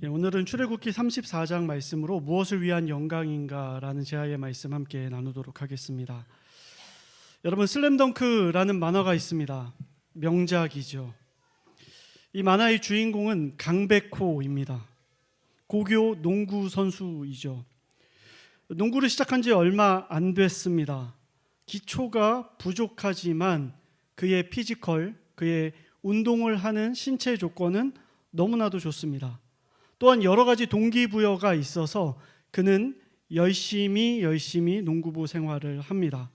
오늘은 출애굽기 34장 말씀으로 무엇을 위한 영광인가라는 제아의 말씀 함께 나누도록 하겠습니다. 여러분, 슬램덩크라는 만화가 있습니다. 명작이죠. 이 만화의 주인공은 강백호입니다. 고교 농구 선수이죠. 농구를 시작한 지 얼마 안 됐습니다. 기초가 부족하지만 그의 피지컬, 그의 운동을 하는 신체 조건은 너무나도 좋습니다. 또한 여러 가지 동기부여가 있어서 그는 열심히 농구부 생활을 합니다.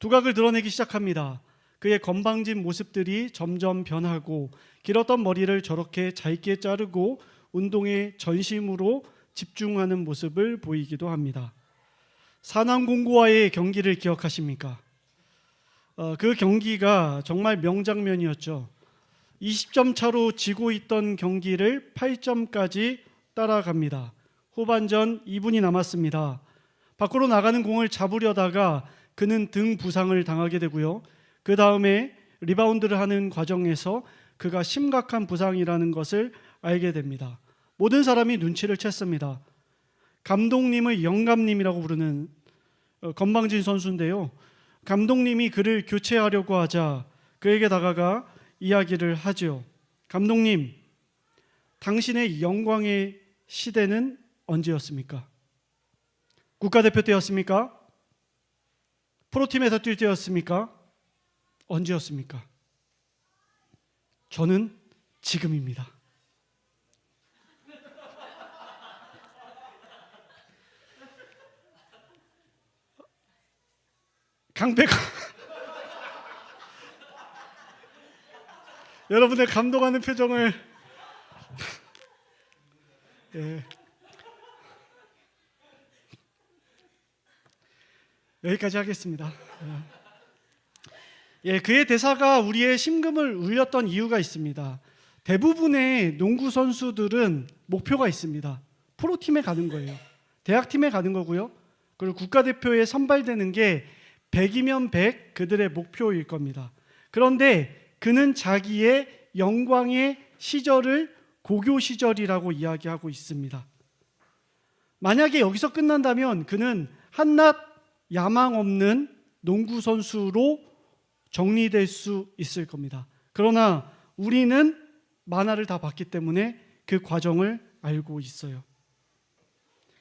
두각을 드러내기 시작합니다. 그의 건방진 모습들이 점점 변하고 길었던 머리를 저렇게 짧게 자르고 운동에 전심으로 집중하는 모습을 보이기도 합니다. 사남공고와의 경기를 기억하십니까? 그 경기가 정말 명장면이었죠. 20점 차로 지고 있던 경기를 8점까지 따라갑니다. 후반전 2분이 남았습니다. 밖으로 나가는 공을 잡으려다가 그는 등 부상을 당하게 되고요. 그 다음에 리바운드를 하는 과정에서 그가 심각한 부상이라는 것을 알게 됩니다. 모든 사람이 눈치를 챘습니다. 감독님을 영감님이라고 부르는 건방진 선수인데요. 감독님이 그를 교체하려고 하자 그에게 다가가 이야기를 하죠. 감독님, 당신의 영광의 시대는 언제였습니까? 국가대표 때였습니까? 프로팀에서 뛸 때였습니까? 언제였습니까? 저는 지금입니다. 강백호 여러분의 감동하는 표정을 여기까지 하겠습니다. 그의 대사가 우리의 심금을 울렸던 이유가 있습니다. 대부분의 농구 선수들은 목표가 있습니다. 프로팀에 가는 거예요. 대학팀에 가는 거고요. 그리고 국가대표에 선발되는 게 100이면 100 그들의 목표일 겁니다. 그런데 그는 자기의 영광의 시절을 고교 시절이라고 이야기하고 있습니다. 만약에 여기서 끝난다면 그는 한낱 야망 없는 농구 선수로 정리될 수 있을 겁니다. 그러나 우리는 만화를 다 봤기 때문에 그 과정을 알고 있어요.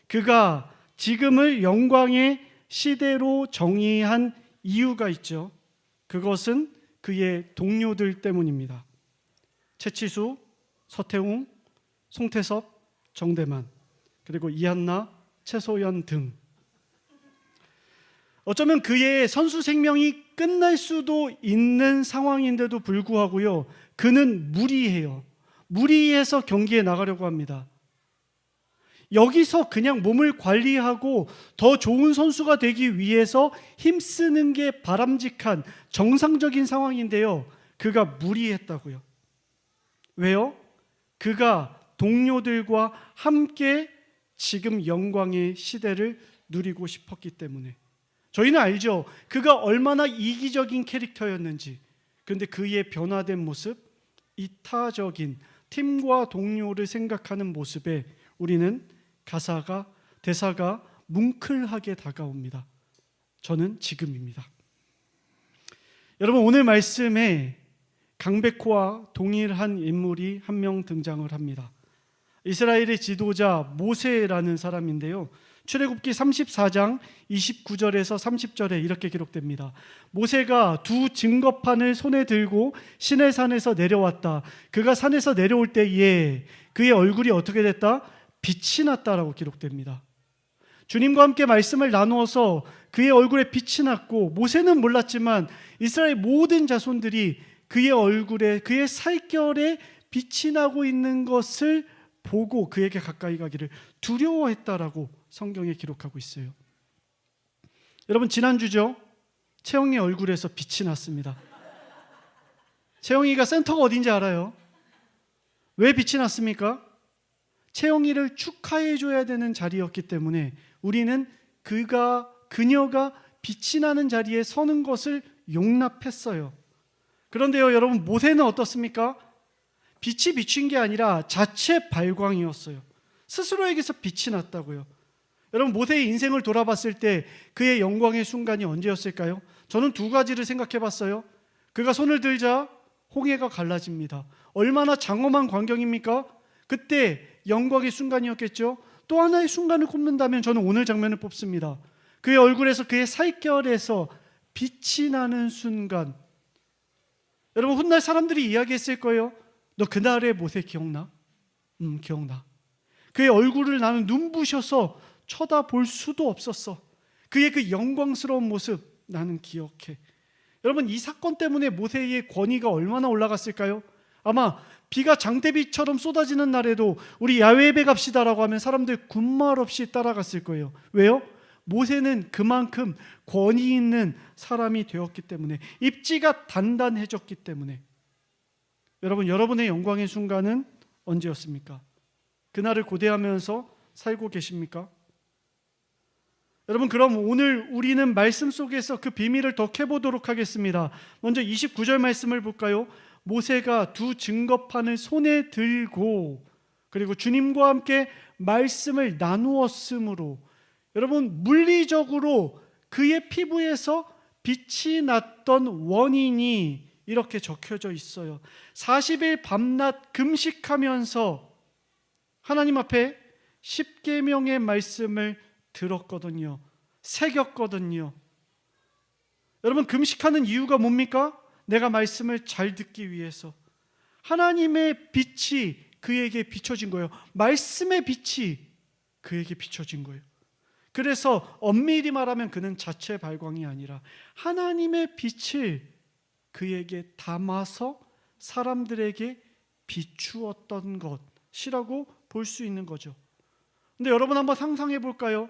그가 지금을 영광의 시대로 정의한 이유가 있죠. 그것은 그의 동료들 때문입니다. 최치수, 서태웅, 송태섭, 정대만, 그리고 이한나, 최소연 등. 어쩌면 그의 선수 생명이 끝날 수도 있는 상황인데도 불구하고요, 그는 무리해요. 무리해서 경기에 나가려고 합니다. 여기서 그냥 몸을 관리하고 더 좋은 선수가 되기 위해서 힘쓰는 게 바람직한 정상적인 상황인데요, 그가 무리했다고요. 왜요? 그가 동료들과 함께 지금 영광의 시대를 누리고 싶었기 때문에. 저희는 알죠. 그가 얼마나 이기적인 캐릭터였는지. 그런데 그의 변화된 모습, 이타적인 팀과 동료를 생각하는 모습에 우리는 대사가 뭉클하게 다가옵니다. 저는 지금입니다. 여러분, 오늘 말씀에 강백호와 동일한 인물이 한 명 등장을 합니다. 이스라엘의 지도자 모세라는 사람인데요. 출애굽기 34장 29절에서 30절에 이렇게 기록됩니다. 모세가 두 증거판을 손에 들고 시내산에서 내려왔다. 그가 산에서 내려올 때에 그의 얼굴이 어떻게 됐다? 빛이 났다라고 기록됩니다. 주님과 함께 말씀을 나누어서 그의 얼굴에 빛이 났고, 모세는 몰랐지만 이스라엘 모든 자손들이 그의 얼굴에, 그의 살결에 빛이 나고 있는 것을 보고 그에게 가까이 가기를 두려워했다라고 성경에 기록하고 있어요. 여러분, 지난주죠? 채영이 얼굴에서 빛이 났습니다. 채영이가 센터가 어딘지 알아요? 왜 빛이 났습니까? 채영이를 축하해줘야 되는 자리였기 때문에 우리는 그녀가 빛이 나는 자리에 서는 것을 용납했어요. 그런데요, 여러분, 모세는 어떻습니까? 빛이 비친 게 아니라 자체 발광이었어요. 스스로에게서 빛이 났다고요. 여러분, 모세의 인생을 돌아봤을 때 그의 영광의 순간이 언제였을까요? 저는 두 가지를 생각해 봤어요. 그가 손을 들자 홍해가 갈라집니다. 얼마나 장엄한 광경입니까? 그때 영광의 순간이었겠죠. 또 하나의 순간을 꼽는다면 저는 오늘 장면을 뽑습니다. 그의 얼굴에서, 그의 살결에서 빛이 나는 순간. 여러분, 훗날 사람들이 이야기했을 거예요. 너 그날의 모세 기억나? 기억나. 그의 얼굴을 나는 눈부셔서 쳐다볼 수도 없었어. 그의 그 영광스러운 모습 나는 기억해. 여러분, 이 사건 때문에 모세의 권위가 얼마나 올라갔을까요? 아마 비가 장대비처럼 쏟아지는 날에도 우리 야외 예배 갑시다라고 하면 사람들 군말 없이 따라갔을 거예요. 왜요? 모세는 그만큼 권위 있는 사람이 되었기 때문에, 입지가 단단해졌기 때문에. 여러분, 여러분의 영광의 순간은 언제였습니까? 그날을 고대하면서 살고 계십니까? 여러분, 그럼 오늘 우리는 말씀 속에서 그 비밀을 더 캐보도록 하겠습니다. 먼저 29절 말씀을 볼까요? 모세가 두 증거판을 손에 들고 그리고 주님과 함께 말씀을 나누었으므로, 여러분, 물리적으로 그의 피부에서 빛이 났던 원인이 이렇게 적혀져 있어요. 40일 밤낮 금식하면서 하나님 앞에 십계명의 말씀을 들었거든요. 새겼거든요. 여러분, 금식하는 이유가 뭡니까? 내가 말씀을 잘 듣기 위해서. 하나님의 빛이 그에게 비춰진 거예요. 말씀의 빛이 그에게 비춰진 거예요. 그래서 엄밀히 말하면 그는 자체 발광이 아니라 하나님의 빛을 그에게 담아서 사람들에게 비추었던 것이라고 볼 수 있는 거죠. 근데 여러분, 한번 상상해 볼까요?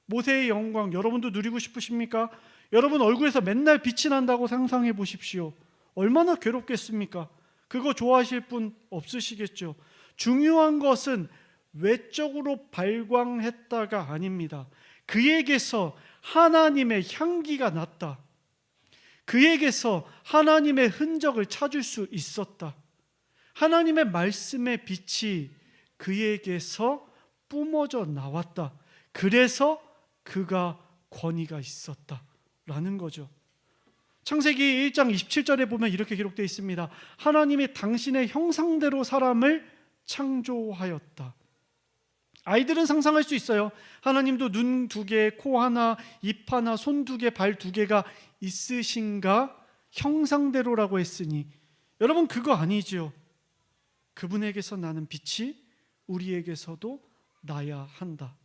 모세의 영광 여러분도 누리고 싶으십니까? 여러분 얼굴에서 맨날 빛이 난다고 상상해 보십시오. 얼마나 괴롭겠습니까? 그거 좋아하실 분 없으시겠죠? 중요한 것은 외적으로 발광했다가 아닙니다. 그에게서 하나님의 향기가 났다. 그에게서 하나님의 흔적을 찾을 수 있었다. 하나님의 말씀의 빛이 그에게서 뿜어져 나왔다. 그래서 그가 권위가 있었다라는 거죠. 창세기 1장 27절에 보면 이렇게 기록되어 있습니다. 하나님이 당신의 형상대로 사람을 창조하였다. 아이들은 상상할 수 있어요. 하나님도 눈 2개, 코 하나, 입 하나, 손 2개, 발 2개가 있으신가? 형상대로라고 했으니, 여러분, 그거 아니죠. 그분에게서 나는 빛이 우리에게서도 나야 한다.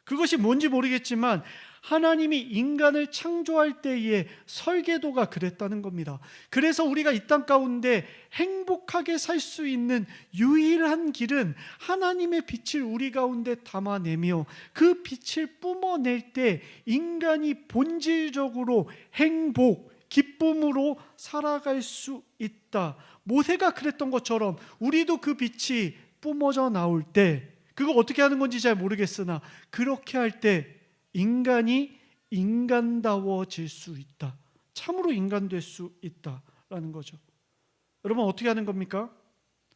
그것이 뭔지 모르겠지만 하나님이 인간을 창조할 때의 설계도가 그랬다는 겁니다. 그래서 우리가 이 땅 가운데 행복하게 살 수 있는 유일한 길은 하나님의 빛을 우리 가운데 담아내며 그 빛을 뿜어낼 때 인간이 본질적으로 행복, 기쁨으로 살아갈 수 있다. 모세가 그랬던 것처럼 우리도 그 빛이 뿜어져 나올 때, 그거 어떻게 하는 건지 잘 모르겠으나 그렇게 할 때 인간이 인간다워질 수 있다. 참으로 인간 될 수 있다라는 거죠. 여러분, 어떻게 하는 겁니까?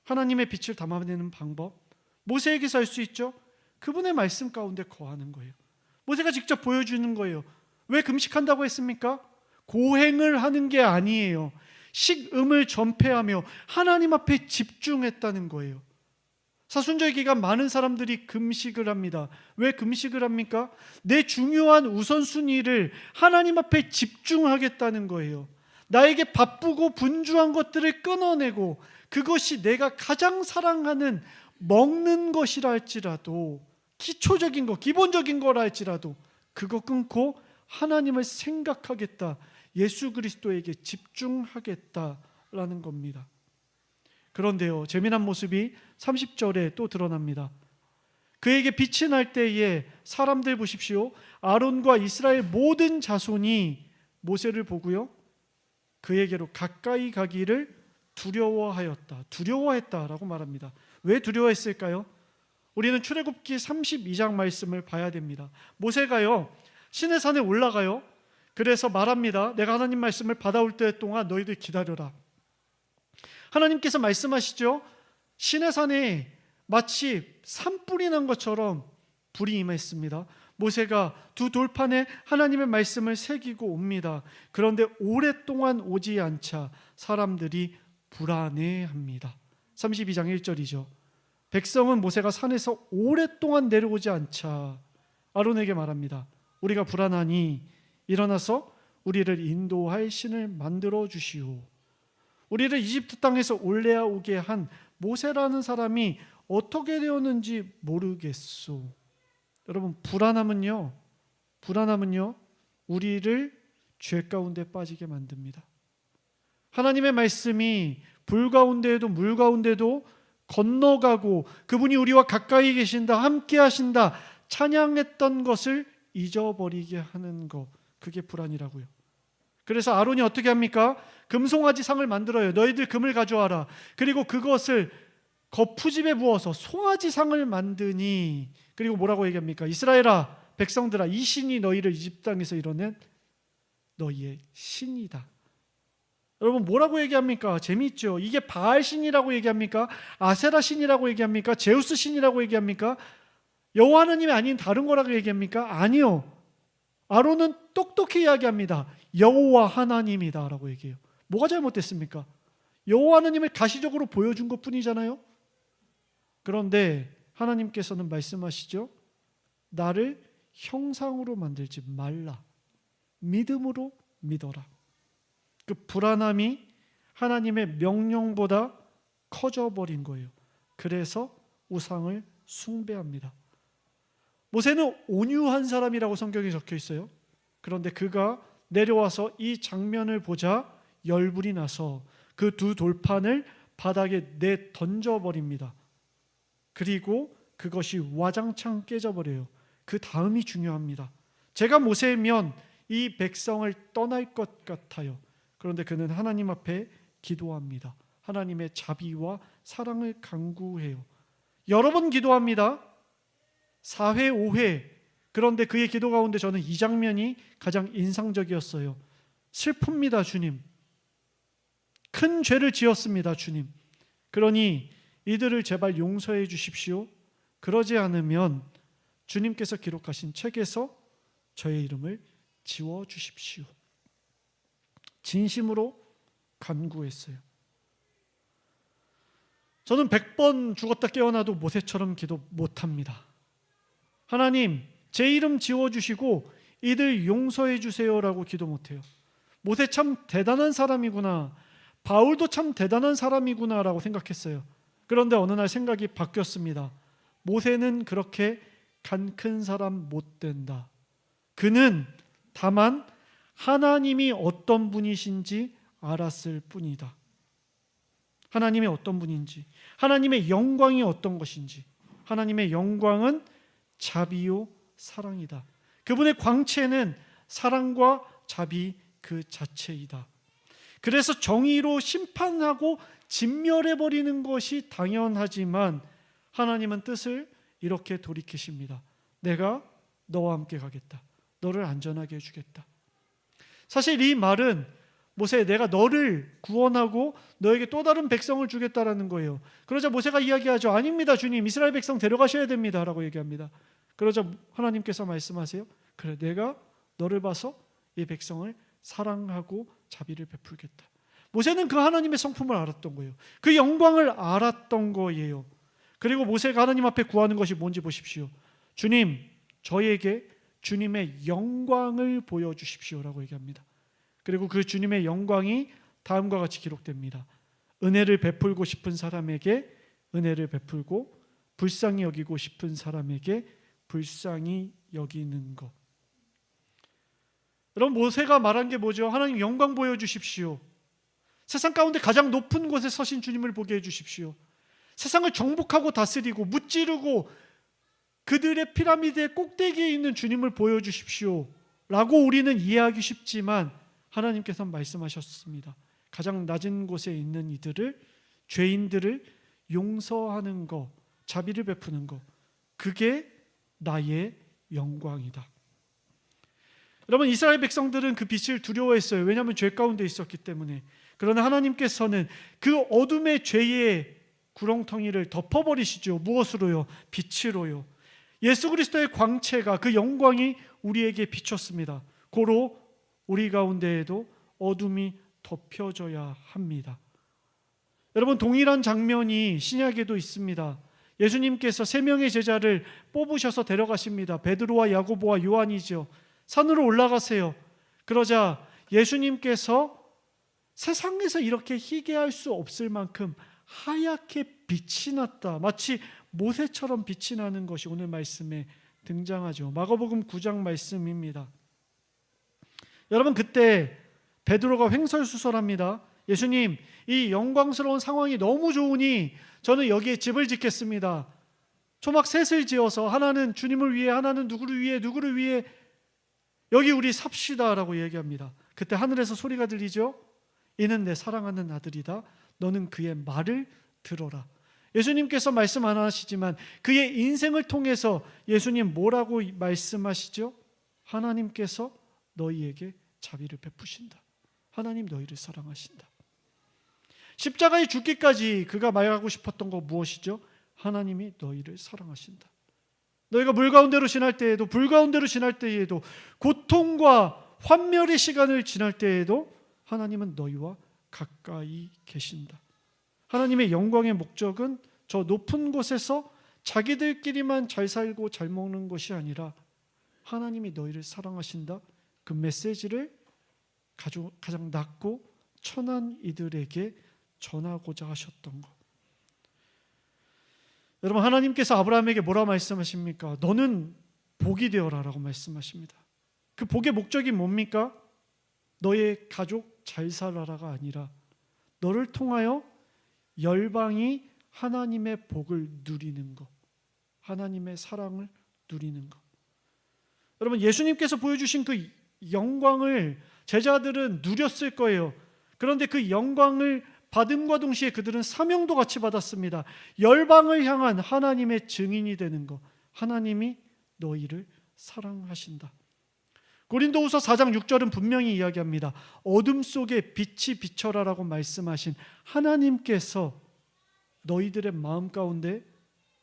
하나님의 빛을 담아내는 방법, 모세에게서 할 수 있죠. 그분의 말씀 가운데 거하는 거예요. 모세가 직접 보여주는 거예요. 왜 금식한다고 했습니까? 고행을 하는 게 아니에요. 식음을 전폐하며 하나님 앞에 집중했다는 거예요. 사순절 기간 많은 사람들이 금식을 합니다. 왜 금식을 합니까? 내 중요한 우선순위를 하나님 앞에 집중하겠다는 거예요. 나에게 바쁘고 분주한 것들을 끊어내고, 그것이 내가 가장 사랑하는 먹는 것이라 할지라도, 기초적인 거, 기본적인 거라 할지라도 그거 끊고 하나님을 생각하겠다, 예수 그리스도에게 집중하겠다라는 겁니다. 그런데요, 재미난 모습이 30절에 또 드러납니다. 그에게 빛이 날 때에 사람들 보십시오. 아론과 이스라엘 모든 자손이 모세를 보고요, 그에게로 가까이 가기를 두려워했다라고 말합니다. 왜 두려워했을까요? 우리는 출애굽기 32장 말씀을 봐야 됩니다. 모세가요, 시내산에 올라가요. 그래서 말합니다. 내가 하나님 말씀을 받아올 때 동안 너희들 기다려라. 하나님께서 말씀하시죠. 시내산에 마치 산불이 난 것처럼 불이 임했습니다. 모세가 두 돌판에 하나님의 말씀을 새기고 옵니다. 그런데 오랫동안 오지 않자 사람들이 불안해합니다. 32장 1절이죠. 백성은 모세가 산에서 오랫동안 내려오지 않자 아론에게 말합니다. 우리가 불안하니 일어나서 우리를 인도할 신을 만들어 주시오. 우리를 이집트 땅에서 올라오게 한 모세라는 사람이 어떻게 되었는지 모르겠소. 여러분, 불안함은요 우리를 죄 가운데 빠지게 만듭니다. 하나님의 말씀이 불 가운데에도 물 가운데도 건너가고 그분이 우리와 가까이 계신다, 함께 하신다, 찬양했던 것을 잊어버리게 하는 것, 그게 불안이라고요. 그래서 아론이 어떻게 합니까? 금송아지 상을 만들어요. 너희들 금을 가져와라. 그리고 그것을 거푸집에 부어서 송아지 상을 만드니, 그리고 뭐라고 얘기합니까? 이스라엘아, 백성들아, 이 신이 너희를 이집트 땅에서 이뤄낸 너희의 신이다. 여러분, 뭐라고 얘기합니까? 재미있죠? 이게 바알 신이라고 얘기합니까? 아세라 신이라고 얘기합니까? 제우스 신이라고 얘기합니까? 여호와 하나님이 아닌 다른 거라고 얘기합니까? 아니요. 아론은 똑똑히 이야기합니다. 여호와 하나님이다 라고 얘기해요. 뭐가 잘못됐습니까? 여호와 하나님을 가시적으로 보여준 것 뿐이잖아요. 그런데 하나님께서는 말씀하시죠. 나를 형상으로 만들지 말라. 믿음으로 믿어라. 그 불안함이 하나님의 명령보다 커져버린 거예요. 그래서 우상을 숭배합니다. 모세는 온유한 사람이라고 성경에 적혀 있어요. 그런데 그가 내려와서 이 장면을 보자 열불이 나서 그 두 돌판을 바닥에 내 던져버립니다. 그리고 그것이 와장창 깨져버려요. 그 다음이 중요합니다. 제가 모세면 이 백성을 떠날 것 같아요. 그런데 그는 하나님 앞에 기도합니다. 하나님의 자비와 사랑을 간구해요. 여러 번 기도합니다. 4회, 5회. 그런데 그의 기도 가운데 저는 이 장면이 가장 인상적이었어요. 슬픕니다, 주님. 큰 죄를 지었습니다, 주님. 그러니 이들을 제발 용서해 주십시오. 그러지 않으면 주님께서 기록하신 책에서 저의 이름을 지워 주십시오. 진심으로 간구했어요. 저는 100번 죽었다 깨어나도 모세처럼 기도 못합니다. 하나님, 제 이름 지워주시고 이들 용서해 주세요라고 기도 못해요. 모세 참 대단한 사람이구나, 바울도 참 대단한 사람이구나라고 생각했어요. 그런데 어느 날 생각이 바뀌었습니다. 모세는 그렇게 간 큰 사람 못 된다. 그는 다만 하나님이 어떤 분이신지 알았을 뿐이다. 하나님이 어떤 분인지, 하나님의 영광이 어떤 것인지. 하나님의 영광은 자비요 사랑이다. 그분의 광채는 사랑과 자비 그 자체이다. 그래서 정의로 심판하고 진멸해버리는 것이 당연하지만 하나님은 뜻을 이렇게 돌이키십니다. 내가 너와 함께 가겠다. 너를 안전하게 해주겠다. 사실 이 말은 모세, 내가 너를 구원하고 너에게 또 다른 백성을 주겠다라는 거예요. 그러자 모세가 이야기하죠. 아닙니다, 주님. 이스라엘 백성 데려가셔야 됩니다 라고 얘기합니다. 그러자 하나님께서 말씀하세요. 그래, 내가 너를 봐서 이 백성을 사랑하고 자비를 베풀겠다. 모세는 그 하나님의 성품을 알았던 거예요. 그 영광을 알았던 거예요. 그리고 모세가 하나님 앞에 구하는 것이 뭔지 보십시오. 주님, 저에게 주님의 영광을 보여주십시오라고 얘기합니다. 그리고 그 주님의 영광이 다음과 같이 기록됩니다. 은혜를 베풀고 싶은 사람에게 은혜를 베풀고 불쌍히 여기고 싶은 사람에게 불쌍히 여기는 것. 여러분, 모세가 말한 게 뭐죠? 하나님 영광 보여주십시오. 세상 가운데 가장 높은 곳에 서신 주님을 보게 해주십시오. 세상을 정복하고 다스리고 무찌르고 그들의 피라미드의 꼭대기에 있는 주님을 보여주십시오 라고 우리는 이해하기 쉽지만 하나님께서는 말씀하셨습니다. 가장 낮은 곳에 있는 이들을, 죄인들을 용서하는 것, 자비를 베푸는 것, 그게 나의 영광이다. 여러분, 이스라엘 백성들은 그 빛을 두려워했어요. 왜냐하면 죄 가운데 있었기 때문에. 그러나 하나님께서는 그 어둠의 죄의 구렁텅이를 덮어버리시죠. 무엇으로요? 빛으로요. 예수 그리스도의 광채가, 그 영광이 우리에게 비쳤습니다. 고로 우리 가운데에도 어둠이 덮여져야 합니다. 여러분, 동일한 장면이 신약에도 있습니다. 예수님께서 3명의 제자를 뽑으셔서 데려가십니다. 베드로와 야고보와 요한이죠. 산으로 올라가세요. 그러자 예수님께서 세상에서 이렇게 희게할 수 없을 만큼 하얗게 빛이 났다. 마치 모세처럼 빛이 나는 것이 오늘 말씀에 등장하죠. 마가복음 9장 말씀입니다. 여러분, 그때 베드로가 횡설수설합니다. 예수님, 이 영광스러운 상황이 너무 좋으니 저는 여기에 집을 짓겠습니다. 초막 셋을 지어서 하나는 주님을 위해, 하나는 누구를 위해 여기 우리 삽시다라고 얘기합니다. 그때 하늘에서 소리가 들리죠. 이는 내 사랑하는 아들이다. 너는 그의 말을 들어라. 예수님께서 말씀 안 하시지만 그의 인생을 통해서 예수님 뭐라고 말씀하시죠? 하나님께서 너희에게 자비를 베푸신다. 하나님 너희를 사랑하신다. 십자가에 죽기까지 그가 말하고 싶었던 거 무엇이죠? 하나님이 너희를 사랑하신다. 너희가 물 가운데로 지날 때에도, 불 가운데로 지날 때에도, 고통과 환멸의 시간을 지날 때에도 하나님은 너희와 가까이 계신다. 하나님의 영광의 목적은 저 높은 곳에서 자기들끼리만 잘 살고 잘 먹는 것이 아니라 하나님이 너희를 사랑하신다. 그 메시지를 가장 낮고 천한 이들에게 전하고자 하셨던 것. 여러분, 하나님께서 아브라함에게 뭐라 말씀하십니까? 너는 복이 되어라 라고 말씀하십니다. 그 복의 목적이 뭡니까? 너의 가족 잘 살아라가 아니라 너를 통하여 열방이 하나님의 복을 누리는 것, 하나님의 사랑을 누리는 것. 여러분, 예수님께서 보여주신 그 영광을 제자들은 누렸을 거예요. 그런데 그 영광을 받음과 동시에 그들은 사명도 같이 받았습니다. 열방을 향한 하나님의 증인이 되는 것. 하나님이 너희를 사랑하신다. 고린도후서 4장 6절은 분명히 이야기합니다. 어둠 속에 빛이 비쳐라라고 말씀하신 하나님께서 너희들의 마음 가운데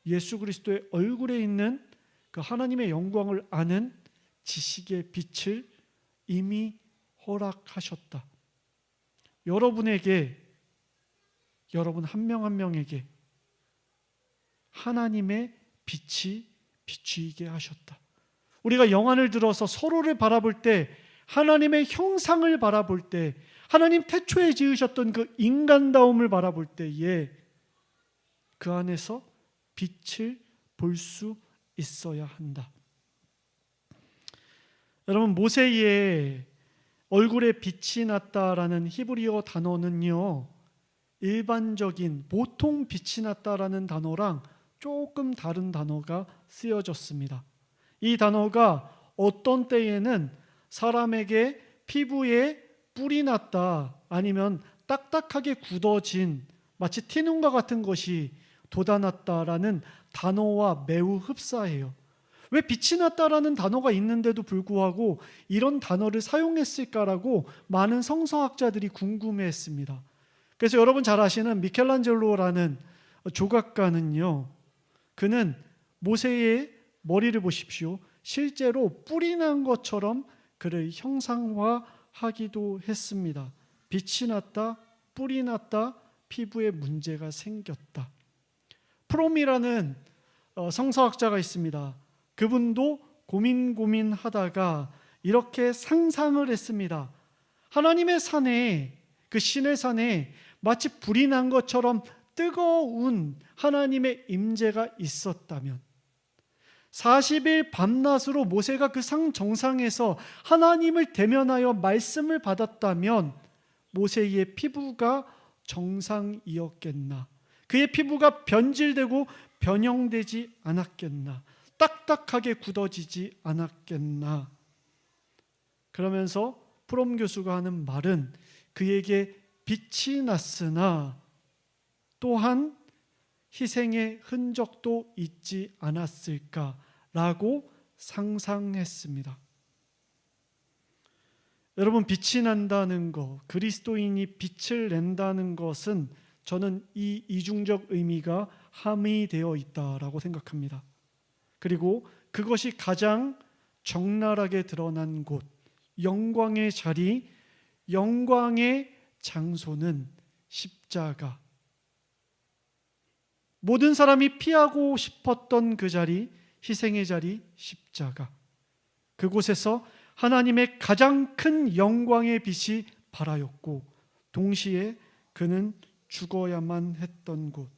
예수 그리스도의 얼굴에 있는 그 하나님의 영광을 아는 지식의 빛을 이미 허락하셨다. 여러분 한 명 한 명에게 하나님의 빛이 비추이게 하셨다. 우리가 영안을 들어서 서로를 바라볼 때, 하나님의 형상을 바라볼 때, 하나님 태초에 지으셨던 그 인간다움을 바라볼 때에 그 안에서 빛을 볼 수 있어야 한다. 여러분, 모세의 얼굴에 빛이 났다라는 히브리어 단어는요, 일반적인 보통 빛이 났다라는 단어랑 조금 다른 단어가 쓰여졌습니다. 이 단어가 어떤 때에는 사람에게 피부에 뿔이 났다, 아니면 딱딱하게 굳어진 마치 티눈과 같은 것이 돋아났다라는 단어와 매우 흡사해요. 왜 빛이 났다라는 단어가 있는데도 불구하고 이런 단어를 사용했을까라고 많은 성서학자들이 궁금해했습니다. 그래서 여러분 잘 아시는 미켈란젤로라는 조각가는요, 그는 모세의 머리를 보십시오. 실제로 뿔이 난 것처럼 그를 형상화하기도 했습니다. 빛이 났다, 뿔이 났다, 피부에 문제가 생겼다. 프롬이라는 성서학자가 있습니다. 그분도 고민하다가 이렇게 상상을 했습니다. 하나님의 산에, 그 신의 산에 마치 불이 난 것처럼 뜨거운 하나님의 임재가 있었다면, 40일 밤낮으로 모세가 그 산 정상에서 하나님을 대면하여 말씀을 받았다면 모세의 피부가 정상이었겠나? 그의 피부가 변질되고 변형되지 않았겠나? 딱딱하게 굳어지지 않았겠나? 그러면서 프롬 교수가 하는 말은 그에게 빛이 났으나 또한 희생의 흔적도 있지 않았을까라고 상상했습니다. 여러분, 빛이 난다는 것, 그리스도인이 빛을 낸다는 것은 저는 이 이중적 의미가 함의되어 있다라고 생각합니다. 그리고 그것이 가장 적나라하게 드러난 곳, 영광의 자리, 영광의 장소는 십자가. 모든 사람이 피하고 싶었던 그 자리, 희생의 자리, 십자가. 그곳에서 하나님의 가장 큰 영광의 빛이 발하였고 동시에 그는 죽어야만 했던 곳.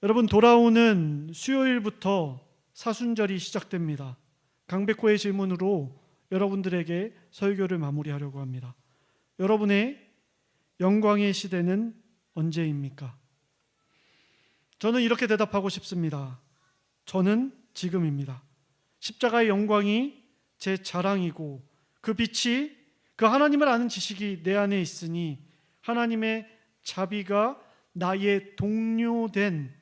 여러분, 돌아오는 수요일부터 사순절이 시작됩니다. 강백호의 질문으로 여러분들에게 설교를 마무리하려고 합니다. 여러분의 영광의 시대는 언제입니까? 저는 이렇게 대답하고 싶습니다. 저는 지금입니다. 십자가의 영광이 제 자랑이고 그 빛이, 그 하나님을 아는 지식이 내 안에 있으니 하나님의 자비가 나의 동료된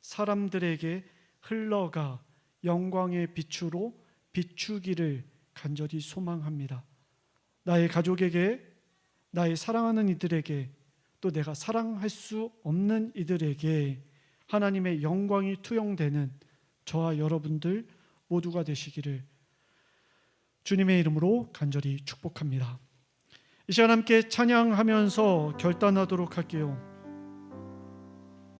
사람들에게 흘러가 영광의 빛으로 비추기를 간절히 소망합니다. 나의 가족에게, 나의 사랑하는 이들에게, 또 내가 사랑할 수 없는 이들에게 하나님의 영광이 투영되는 저와 여러분들 모두가 되시기를 주님의 이름으로 간절히 축복합니다. 이 시간 함께 찬양하면서 결단하도록 할게요.